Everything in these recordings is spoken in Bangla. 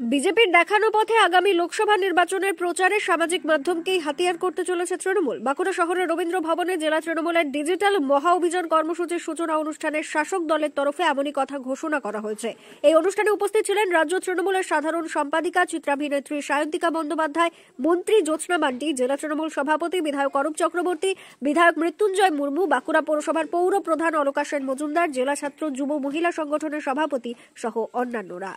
বিজেপির দেখানো পথে আগামী লোকসভা নির্বাচনের প্রচারে সামাজিক মাধ্যমকেই হাতিয়ার করতে চলেছে তৃণমূল। বাঁকুড়া শহরের রবীন্দ্র ভবনে জেলা তৃণমূলের ডিজিটাল মহা অভিযান কর্মসূচির সূচনা অনুষ্ঠানে শাসক দলের তরফে এমনই কথা ঘোষণা করা হয়েছে। এই অনুষ্ঠানে উপস্থিত ছিলেন রাজ্য তৃণমূলের সাধারণ সম্পাদিকা চিত্রাভিনেত্রী সায়ন্তিকা বন্দ্যোপাধ্যায়, মন্ত্রী জ্যোৎস্না মান্ডি, জেলা তৃণমূল সভাপতি বিধায়ক অরূপ চক্রবর্তী, বিধায়ক মৃত্যুঞ্জয় মুর্মু, বাঁকুড়া পৌরসভার পৌর প্রধান অলকা সেন মজুমদার, জেলা ছাত্র যুব মহিলা সংগঠনের সভাপতি সহ অন্যান্যরা।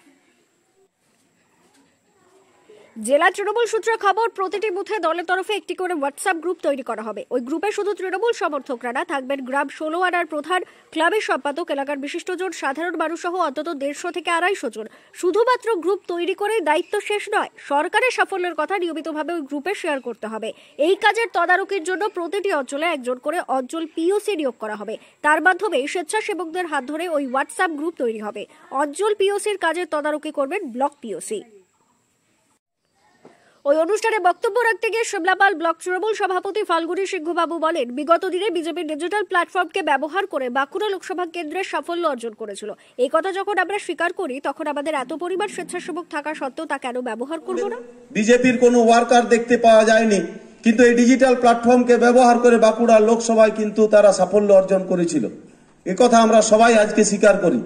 জেলা তৃণমূল সূত্রে খবর, প্রতিটি বুথে দলের তরফে একটি করে হোয়াটসঅ্যাপ গ্রুপ তৈরি করা হবে। ওই গ্রুপে শুধু তৃণমূল সমর্থকরা না, থাকবেন গ্রাম 16 আনার প্রধান, ক্লাবের সম্পাদক, এলাকার বিশিষ্টজন, সাধারণ মানুষ সহ অন্তত 150 থেকে 250 জন। শুধুমাত্র গ্রুপ তৈরি করেই দায়িত্ব শেষ নয়, সরকারের সাফল্যের কথা নিয়মিতভাবে ওই গ্রুপে শেয়ার করতে হবে। এই কাজের তদারকির জন্য প্রতিটি অঞ্চলে একজন করে অঞ্চল পিওসি নিয়োগ করা হবে। তার মাধ্যমে স্বেচ্ছাসেবকদের হাত ধরে ওই হোয়াটসঅ্যাপ গ্রুপ তৈরি হবে। অঞ্চল পিওসির কাজের তদারকি করবেন ব্লক পিওসি। ওই অনুষ্ঠানে বক্তব্য রাখতে গিয়ে শিমলাপাল ব্লক তৃণমূল সভাপতি ফাল্গুনী সিংহবাবু বলেন, বিগত দিনে বিজেপির ডিজিটাল প্ল্যাটফর্মকে ব্যবহার করে বাঁকুড়া লোকসভা কেন্দ্রের সাফল্য অর্জন করেছিল। এই কথা যখন আমরা স্বীকার করি, তখন আমাদের এত পরিমাণ স্বেচ্ছাসেবক থাকা সত্ত্বেও তা কেন ব্যবহার করব না? বিজেপির কোনো ওয়ার্কার দেখতে পাওয়া যায়নি, কিন্তু এই ডিজিটাল প্ল্যাটফর্মকে ব্যবহার করে বাঁকুড়া লোকসভায় কিন্তু তারা সাফল্য অর্জন করেছিল। কথা আমরা সবাই আজকে স্বীকার করি।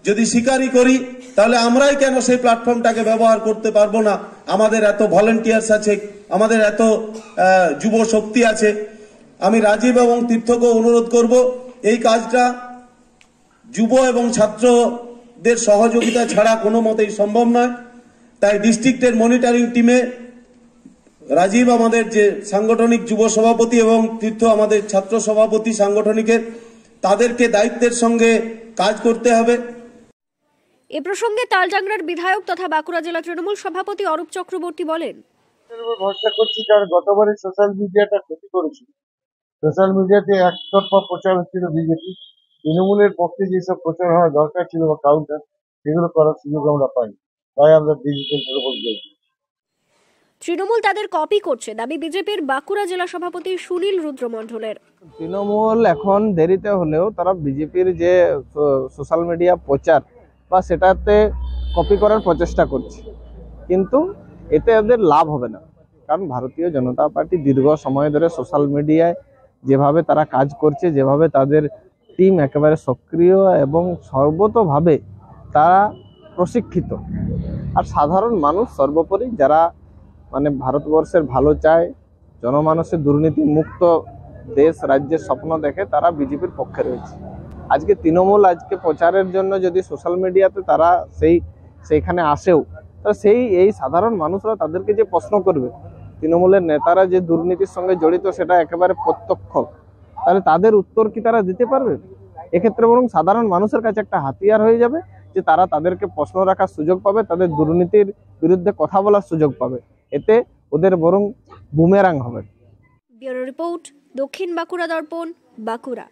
যদি স্বীকারই করি, তাহলে আমরাই কেন সেই প্ল্যাটফর্মটাকে ব্যবহার করতে পারবো না? আমাদের এত ভলেন্টিয়ার্স আছে, আমাদের এত যুব শক্তি আছে। আমি রাজীব এবং তীর্থকে অনুরোধ করব, এই কাজটা যুব এবং ছাত্রদের সহযোগিতা ছাড়া কোনো মতেই সম্ভব নয়। তাই ডিস্ট্রিক্টের মনিটরিং টিমে রাজীব আমাদের যে সাংগঠনিক যুব সভাপতি এবং তীর্থ আমাদের ছাত্র সভাপতি সাংগঠনিকের, তাদেরকে দায়িত্বের সঙ্গে কাজ করতে হবে। এ প্রসঙ্গে তালডাংরার বিধায়ক তথা বাঁকুড়া জেলা তৃণমূল সভাপতি অরূপ চক্রবর্তী বলেন, ভরসা করছি, কারণ গতবারে সোশ্যাল মিডিয়াটা ক্ষতি করেছিল। সোশ্যাল মিডিয়াতে একতরফা প্রচার হচ্ছিল বিজেপি, তৃণমূলের পক্ষে যেসব প্রচার হওয়া দরকার ছিল বা কাউন্টার, সেগুলো করার সুযোগ আমরা পাই। তাই আমরা ডিজিটাল তৃণমূল করছি। তৃণমূল তাদের কপি করছে, দাবি বিজেপির বাঁকুড়া জেলা সভাপতি সুনীল রুদ্র মণ্ডলের। তৃণমূল এখন দেরিতে হলেও তারা বিজেপির যে সোশ্যাল মিডিয়া প্রচার বা সেটাতে কপি করার প্রচেষ্টা করছে, কিন্তু এতে ওদের লাভ হবে না। কারণ ভারতীয় জনতা পার্টি দীর্ঘ সময় ধরে সোশ্যাল মিডিয়ায় যেভাবে তারা কাজ করছে, যেভাবে তাদের টিম একেবারে সক্রিয় এবং সর্বতোভাবে তারা প্রশিক্ষিত, আর সাধারণ মানুষ সর্বোপরি যারা ভারতবর্ষের ভালো চায়, জনমানসের দুর্নীতি মুক্ত দেশ রাজ্যের স্বপ্ন দেখে, তারা বিজেপির পক্ষে রয়েছে। আজকে তৃণমূল আজকে প্রচারের জন্য যদি সোশ্যাল মিডিয়াতে তারা সেইখানে আসেও, তাহলে এই সাধারণ মানুষরা তাদেরকে যে প্রশ্ন করবে, তৃণমূলের নেতারা যে দুর্নীতির সঙ্গে জড়িত সেটা একেবারে প্রত্যক্ষ, তাহলে তাদের উত্তর কি তারা দিতে পারবে? এক্ষেত্রে বরং সাধারণ মানুষের কাছে একটা হাতিয়ার হয়ে যাবে, যে তারা তাদেরকে প্রশ্ন রাখার সুযোগ পাবে, তাদের দুর্নীতির বিরুদ্ধে কথা বলার সুযোগ পাবে। এতে ওদের বরং বুমেরাং হবে। ব্যুরো রিপোর্ট, দক্ষিণ বাঁকুড়া দর্পণ, বাঁকুড়া।